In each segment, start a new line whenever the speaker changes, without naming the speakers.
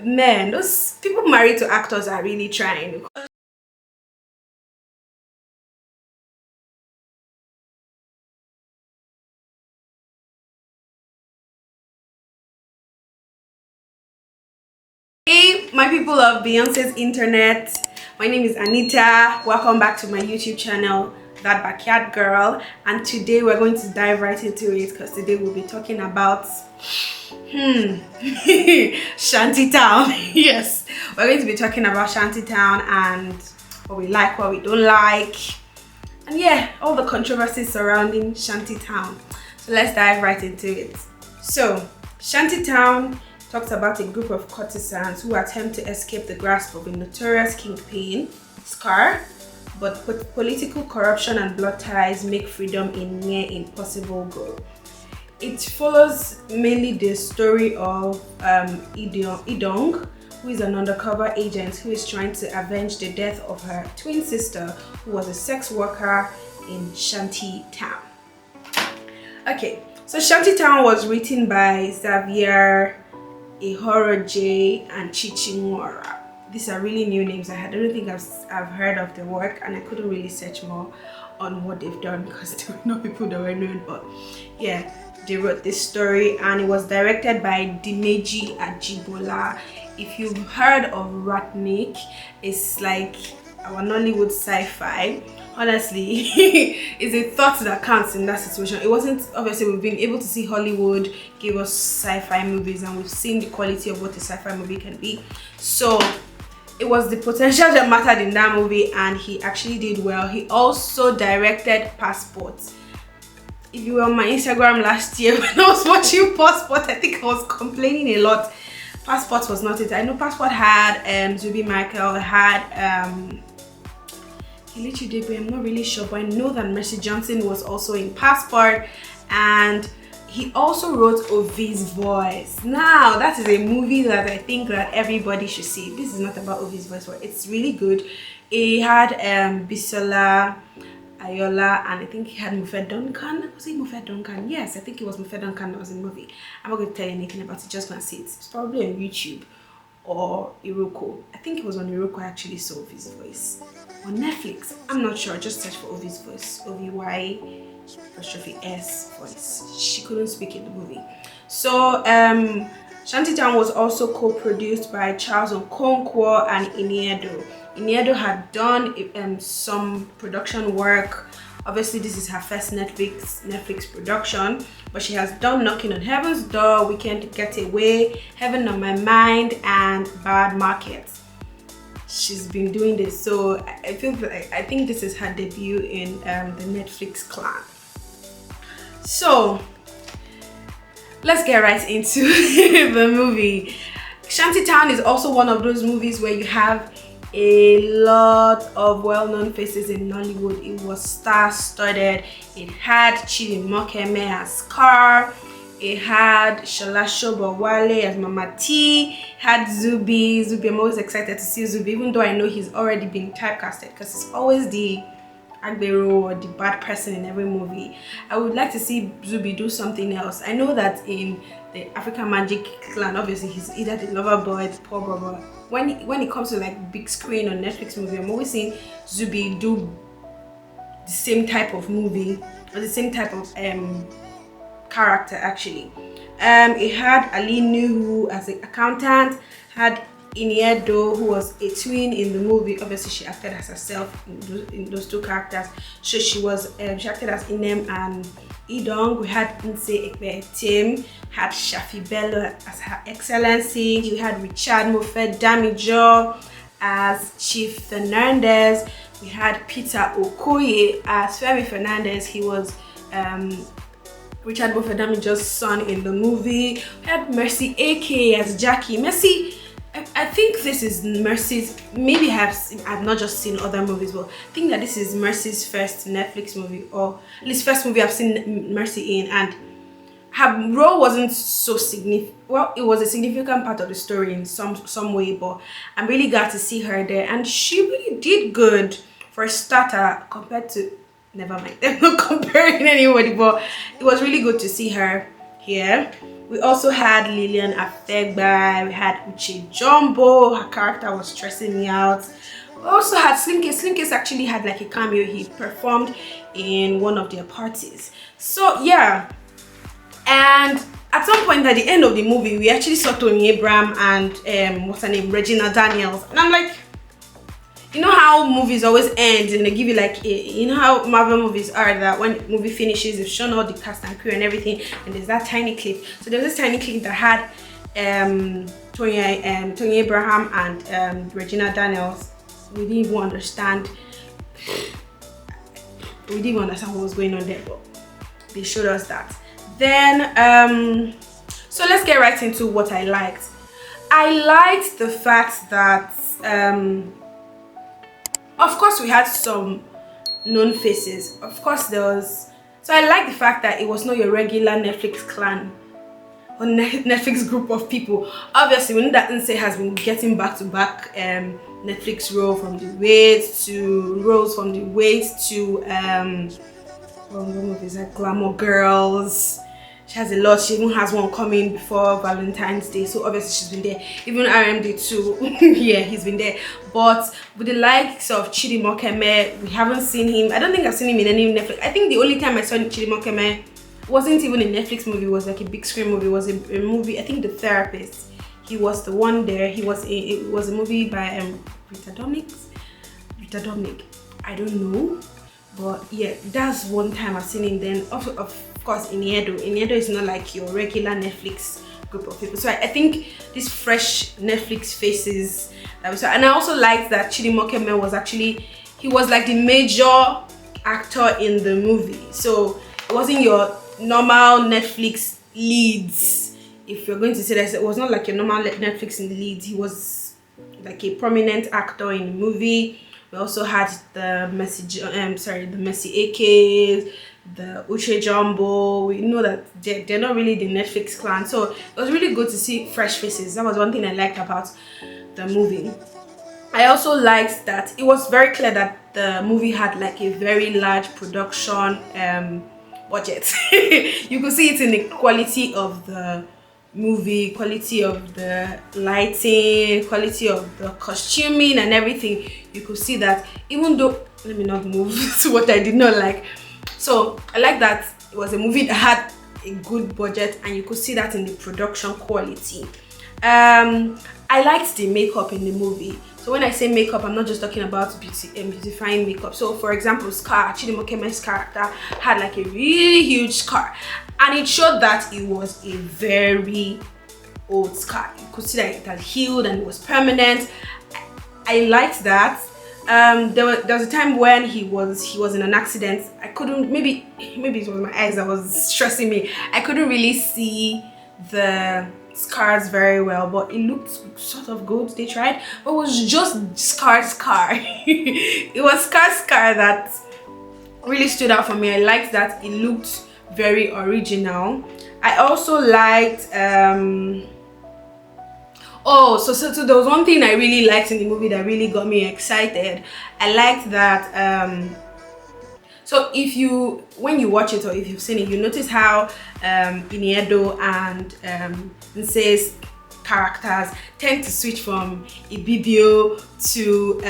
Man, those people married to actors are really trying. Hey, my people of Beyonce's internet. My name is Anita. Welcome back to my YouTube channel, That Backyard Girl. And today we're going to dive right into it because today we'll be talking about Shanty Town. Yes, we're going to be talking about Shanty Town and what we like, what we don't like, and yeah, all the controversies surrounding Shanty Town. So let's dive right into it. So Shanty Town talks about a group of courtesans who attempt to escape the grasp of a notorious kingpin, Scar, but political corruption and blood ties make freedom a near impossible goal. It follows mainly the story of Idong, who is an undercover agent who is trying to avenge the death of her twin sister, who was a sex worker in Shanty Town. Okay, so Shanty Town was written by Xavier Ihoroje and Chichimora. These are really new names. I don't think I've heard of the work, and I couldn't really search more on what they've done because there were no people that were known. But yeah, they wrote this story, and it was directed by Dimeji Ajibola. If you've heard of Ratnik, it's like our Nollywood sci-fi. Honestly, it's a thought that counts in that situation. It wasn't, obviously we've been able to see Hollywood give us sci-fi movies, and we've seen the quality of what a sci-fi movie can be. So it was the potential that mattered in that movie, and he actually did well. He also directed Passport. If you were on my Instagram last year when I was watching Passport, I think I was complaining a lot. Passport was not it. I know Passport had Zubi Michael, had I'm not really sure, but I know that Mercy Johnson was also in Passport, and he also wrote Ovi's Voice. Now that is a movie that I think that everybody should see. This is not about Ovi's Voice, but it's really good. It had Bisola Ayola, and I think he had Mufe Duncan. Was it Mufe Duncan? Yes, I think it was Mufe Duncan that was in the movie. I'm not going to tell you anything about it, just go and see it. It's probably on YouTube or Iroko. I think it was on Iroko I actually saw Ovi's Voice. On Netflix, I'm not sure. Just search for Ovi's Voice, OVY''S voice. She couldn't speak in the movie. So Shanty Town was also co-produced by Charles Okonkwo and Iniedo. Iniedo had done some production work. Obviously this is her first Netflix production, but she has done Knocking on Heaven's Door, Weekend Getaway, Heaven on My Mind, and Bad Market. She's been doing this, so I think this is her debut in the Netflix clan. So let's get right into the movie. Shanty Town is also one of those movies where you have a lot of well-known faces in Nollywood. It was star-studded. It had Chidi Mokeme as Scar. It had Shola Shobowale as Mama T. It had Zubi. I'm always excited to see Zubi, even though I know he's already been typecasted because it's always the Agbero or the bad person in every movie. I would like to see Zubi do something else. I know that in the African Magic clan, obviously he's either the lover boy, the poor brother. When it comes to like big screen or Netflix movie, I'm always seeing Zubi do the same type of movie or the same type of character actually. It had Ali Nuhu as an accountant, had Iniedo, who was a twin in the movie. Obviously she acted as herself in those two characters, so she acted as Inem and Idong. We had Nse Ikpe-Etim, had Shafi Bello as Her Excellency. We had Richard Mofe Damijo as Chief Fernandez. We had Peter Okoye as Femi Fernandez. He was Richard Mofe Damijo's son in the movie. We had Mercy AK as Jackie. Mercy, I think this is Mercy's, maybe I've not just seen other movies, but I think that this is Mercy's first Netflix movie, or at least first movie I've seen Mercy in, and her role wasn't so significant. Well, it was a significant part of the story in some way, but I'm really glad to see her there, and she really did good for a starter compared to, never mind, I'm not comparing anybody, but it was really good to see her here. We also had Lillian Afegba, we had Uche Jumbo, her character was stressing me out. We also had Slim Case. Slim Case actually had like a cameo, he performed in one of their parties. So yeah, and at some point at the end of the movie, we actually saw Tony Abraham and what's her name, Regina Daniels, and I'm like, you know how movies always end and they give you like you know how Marvel movies are, that when the movie finishes they've shown all the cast and crew and everything, and there's that tiny clip. So there was this tiny clip that had Tony Abraham and Regina Daniels. We didn't even understand what was going on there, but they showed us that. Then so let's get right into what I liked. I liked the fact that of course we had some known faces. Of course there was, so I like the fact that it was not your regular Netflix clan or Netflix group of people. Obviously we know that Nse has been getting back-to-back Netflix roles from the Wait to what movies like Glamour Girls. She has a lot. She even has one coming before Valentine's Day, so obviously she's been there. Even RMD too. Yeah, he's been there. But with the likes of Chidi Mokeme, we haven't seen him. I don't think I've seen him in any Netflix. I think the only time I saw Chidi Mokeme wasn't even a Netflix movie, it was like a big screen movie. It was a movie, I think The Therapist. He was the one there. It was a movie by Rita Dominic. I don't know. But yeah, that's one time I've seen him. Then of course Ikpe-Etim is not like your regular Netflix group of people. So I think these fresh Netflix faces that we saw. And I also liked that Chidi Mokeme was actually, he was like the major actor in the movie. So it wasn't your normal Netflix leads. If you're going to say that, it was not like your normal Netflix in the leads. He was like a prominent actor in the movie. We also had the Messi AKs, the Uche Jumbo. We know that they're not really the Netflix clan, so it was really good to see fresh faces. That was one thing I liked about the movie. I also liked that it was very clear that the movie had like a very large production budget. You could see it in the quality of the movie, quality of the lighting, quality of the costuming and everything. You could see that, even though, let me not move to what I did not like. So I like that it was a movie that had a good budget, and you could see that in the production quality. I liked the makeup in the movie. So when I say makeup, I'm not just talking about beautifying makeup. So for example, scar, Chidi Mokeme's character had like a really huge scar, and it showed that it was a very old scar. You could see that it had healed and it was permanent. I liked that. There was a time when he was in an accident. I couldn't, maybe it was my eyes that was stressing me. I couldn't really see the scars very well, but it looked sort of good. They tried, but it was just scar. It was scar that really stood out for me. I liked that it looked very original. I also liked so there was one thing I really liked in the movie that really got me excited. I liked that so when you watch it, or if you've seen it, you notice how Ikpe-Etim and Nse's characters tend to switch from Ibibio to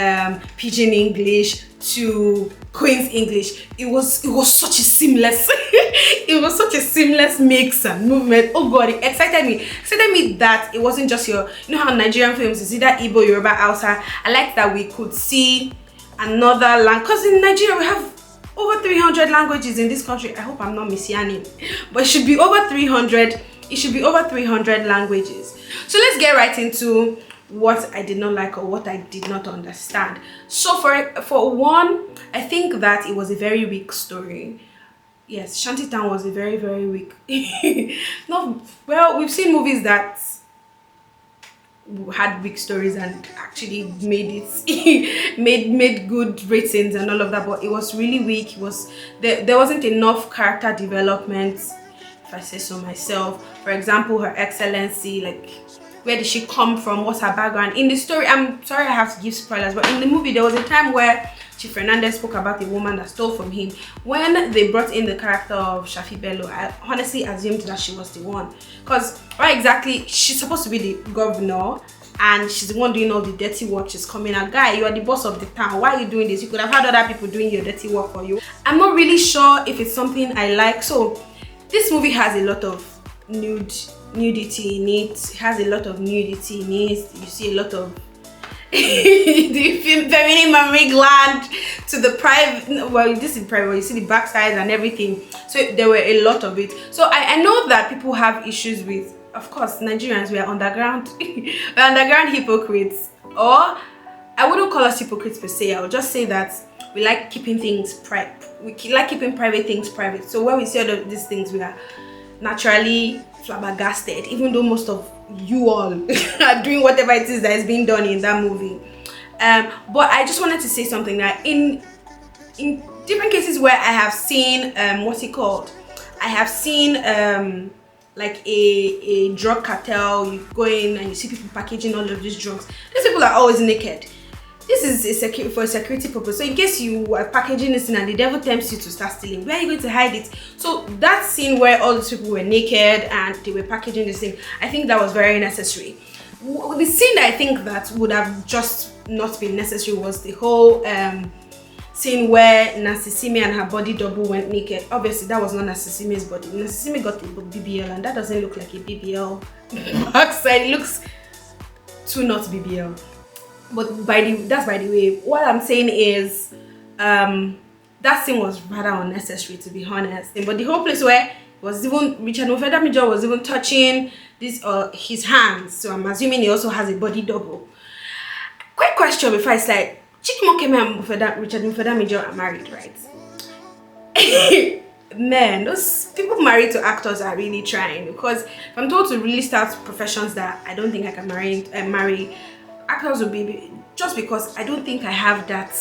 Pidgin English to Queen's English. It was such a seamless it was such a seamless mix and movement. Oh god, it excited me that it wasn't just your, you know how Nigerian films is either Igbo, Yoruba, Hausa. I like that we could see another language, because in Nigeria we have over 300 languages in this country. I hope I'm not missing, but it should be over 300. It should be over 300 languages. So let's get right into what I did not like or what I did not understand. So for one, I think that it was a very weak story. Yes, Shanty Town was a very, very weak. Well, we've seen movies that had weak stories and actually made it made good ratings and all of that, but it was really weak. It was there wasn't enough character development, if I say so myself. For example, Her Excellency, like, Where did she come from? What's her background? In the story, I'm sorry I have to give spoilers, but in the movie there was a time where Chief Fernandez spoke about a woman that stole from him. When they brought in the character of Shafi Bello, I honestly assumed that she was the one. Because why exactly, she's supposed to be the governor and she's the one doing all the dirty work. She's coming out, guy, you are the boss of the town. Why are you doing this? You could have had other people doing your dirty work for you. I'm not really sure if it's something I like. So this movie has a lot of nudity in it. It has a lot of nudity in it. You see a lot of the feminine mammary gland to the private, well, this is private, you see the backside and everything. So there were a lot of it. So I know that people have issues with, of course, Nigerians, we are underground we're underground hypocrites, or I wouldn't call us hypocrites per se. I would just say that we like keeping things private. We like keeping private things private. So when we see all of these things, we are naturally flabbergasted, even though most of you all are doing whatever it is that is being done in that movie. But I just wanted to say something that in different cases where I have seen what's it called? I have seen like a drug cartel. You go in and you see people packaging all of these drugs. These people are always naked. This is for a security purpose. So in case you are packaging this and the devil tempts you to start stealing, where are you going to hide it? So that scene where all these people were naked and they were packaging this thing, I think that was very necessary. The scene that I think that would have just not been necessary was the whole scene where Nancy Sime and her body double went naked. Obviously that was not Nancy Sime's body. Nancy Sime got a BBL and that doesn't look like a BBL backside. It looks too not BBL. But that's by the way. What I'm saying is that scene was rather unnecessary, to be honest. But the whole place where was even Richard Mofedamijo was even touching this his hands, so I'm assuming he also has a body double. Quick question before I start: Chidi Mokeme and Richard Mofedamijo are married, right? Man, those people married to actors are really trying, because if I'm told to really start professions that I don't think I can marry actors will be, just because I don't think I have that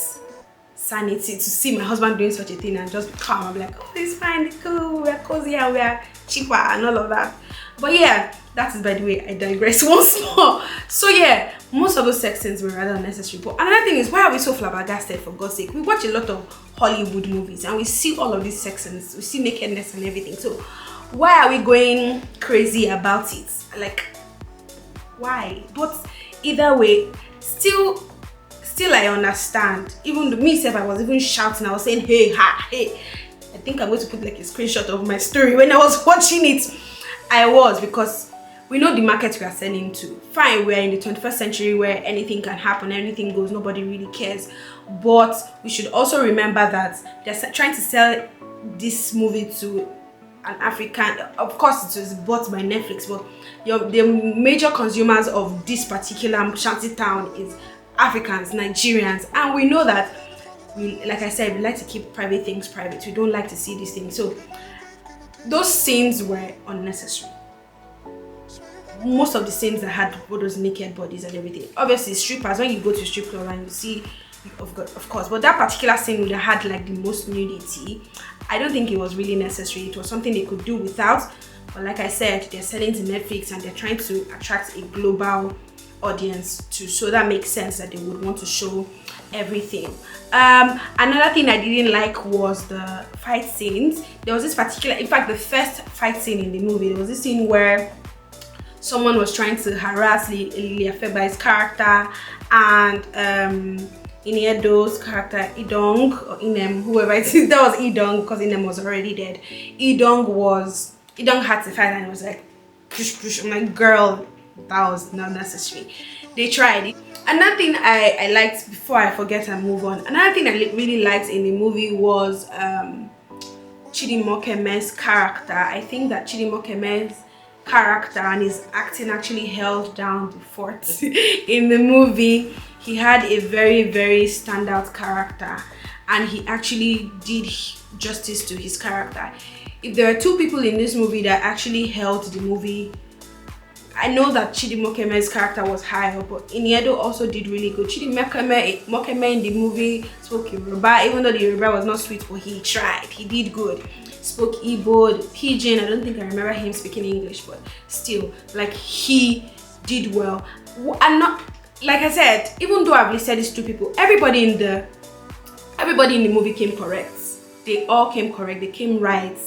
sanity to see my husband doing such a thing and just be calm. I'm like, oh, it's fine, it's cool, we're cozy and we're cheaper and all of that. But yeah, that is, by the way, I digress once more. So yeah, most of those sex scenes were rather unnecessary. But another thing is, why are we so flabbergasted, for God's sake? We watch a lot of Hollywood movies and we see all of these sex scenes, we see nakedness and everything. So why are we going crazy about it? Like, why? But either way, still I understand. Even me self, I was even shouting. I was saying, hey, ha, hey. I think I'm going to put like a screenshot of my story when I was watching it. I was, because we know the market we are selling to. Fine, we're in the 21st century where anything can happen, anything goes, nobody really cares. But we should also remember that they're trying to sell this movie to an African. Of course, it was bought by Netflix, but the major consumers of this particular Shanty Town is Africans, Nigerians, and we know that like I said, we like to keep private things private. We don't like to see these things. So those scenes were unnecessary. Most of the scenes that had all those naked bodies and everything. Obviously, strippers, when you go to strip club and you see, of course, but that particular scene that had like the most nudity, I don't think it was really necessary. It was something they could do without. But like I said, they're selling to Netflix and they're trying to attract a global audience too. So that makes sense that they would want to show everything. Another thing I didn't like was the fight scenes. There was this particular, in fact, the first fight scene in the movie, there was this scene where someone was trying to harass Lilia Feba's character and Iniedo's character, Idong, or Inem, whoever it is. That was Idong, because Inem was already dead. Idong had to fight and it was like, push, push. I'm like, girl, that was not necessary. They tried it. Another thing I liked, before I forget and move on, another thing I really liked in the movie was Chidi Mokeme's character. I think that Chidi Mokeme's character and his acting actually held down the fort in the movie. He had a very, very standout character and he actually did justice to his character. If there are two people in this movie that actually held the movie, I know that Chidi Mokeme's character was higher, but Iniedo also did really good. Chidi Mokeme in the movie spoke Yoruba, even though the Yoruba was not sweet, but he tried. He did good. Spoke Igbo, Pidgin. I don't think I remember him speaking English, but still, like, he did well. And not, like I said, even though I've listed these two people, everybody in the movie came correct. They all came correct, they came right.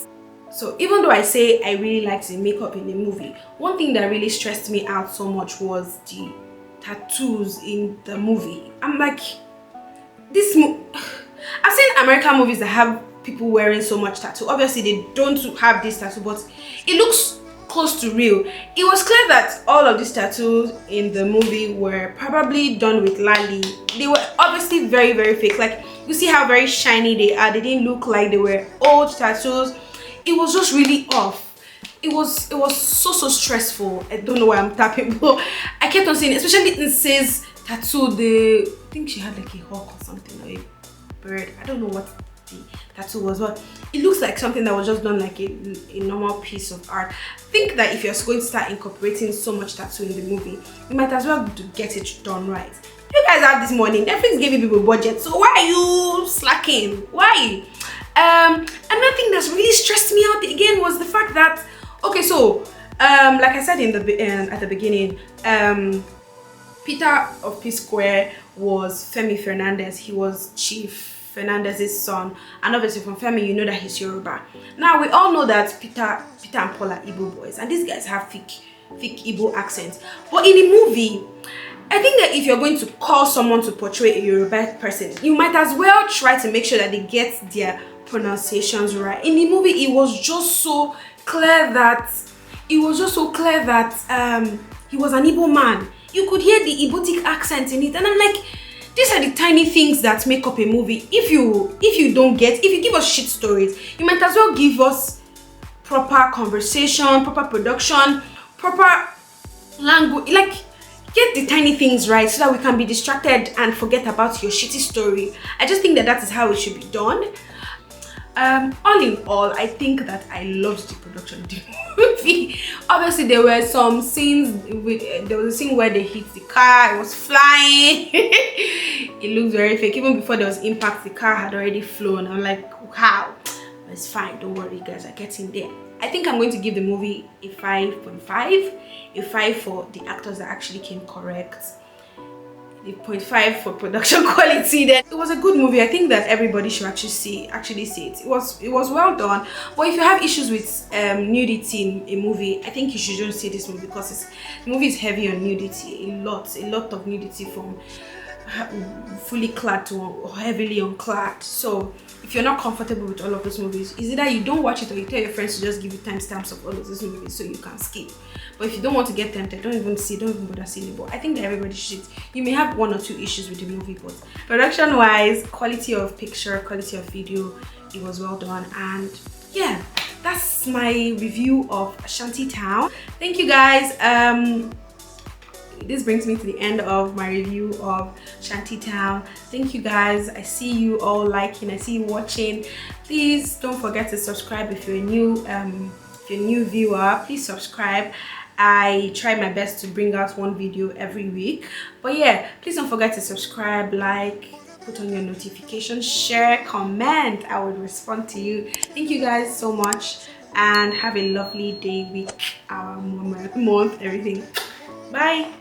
So even though I say I really liked the makeup in the movie, one thing that really stressed me out so much was the tattoos in the movie. I'm like, I've seen American movies that have people wearing so much tattoo. Obviously they don't have this tattoo, but it looks close to real. It was clear that all of these tattoos in the movie were probably done with lali. They were obviously very, very fake. Like, you see how very shiny they are. They didn't look like they were old tattoos. It was just really off. It was so stressful. I don't know why I'm tapping, but I kept on saying, especially in Sis tattoo, I think she had like a hawk or something, or a bird. I don't know what the tattoo was, but it looks like something that was just done like a normal piece of art. I think that if you're going to start incorporating so much tattoo in the movie, you might as well get it done right. You guys have this money, Netflix gave you people budget, so why are you slacking? Why? Another thing that's really stressed me out again was the fact that, okay, so like I said at the beginning, Peter of P Square was Femi Fernandez. He was Chief Fernandez's son, and obviously from Femi you know that he's Yoruba. Now we all know that Peter and Paul are Igbo boys, and these guys have thick Igbo accents. But in the movie, I think that if you're going to call someone to portray a Yoruba person, you might as well try to make sure that they get their pronunciations right. In the movie, it was just so clear that he was an Igbo man. You could hear the Igbotic accent in it, and I'm like, these are the tiny things that make up a movie. If you give us shit stories, you might as well give us proper conversation, proper production, proper language. Like, get the tiny things right so that we can be distracted and forget about your shitty story. I just think that is how it should be done. All in all, I think that I loved the production of the movie. Obviously, there were some scenes there was a scene where they hit the car, it was flying. It looked very fake. Even before there was impact, the car had already flown. I'm like, how? But it's fine, don't worry guys, I get in there. I think I'm going to give the movie a 5.5. A 5 for the actors that actually came correct. A 0.5 for production quality. Then it was a good movie. I think that everybody should actually see it. It was well done. But if you have issues with nudity in a movie, I think you should just see this movie, because the movie is heavy on nudity. A lot of nudity, from fully clad to heavily unclad. So if you're not comfortable with all of those movies, is either you don't watch it or you tell your friends to just give you timestamps of all of those movies so you can skip. But if you don't want to get tempted, don't even bother seeing it. But I think that everybody should. You may have one or two issues with the movie, but production wise, quality of picture, quality of video, it was well done. And yeah, that's my review of Shanty Town. Thank you guys. This brings me to the end of my review of Shanty Town. Thank you guys. I see you all liking, I see you watching. Please don't forget to subscribe if you're a new viewer. Please subscribe. I try my best to bring out one video every week. But yeah, please don't forget to subscribe, like, put on your notifications, share, comment. I would respond to you. Thank you guys so much, and have a lovely day, week, hour, month, everything. Bye.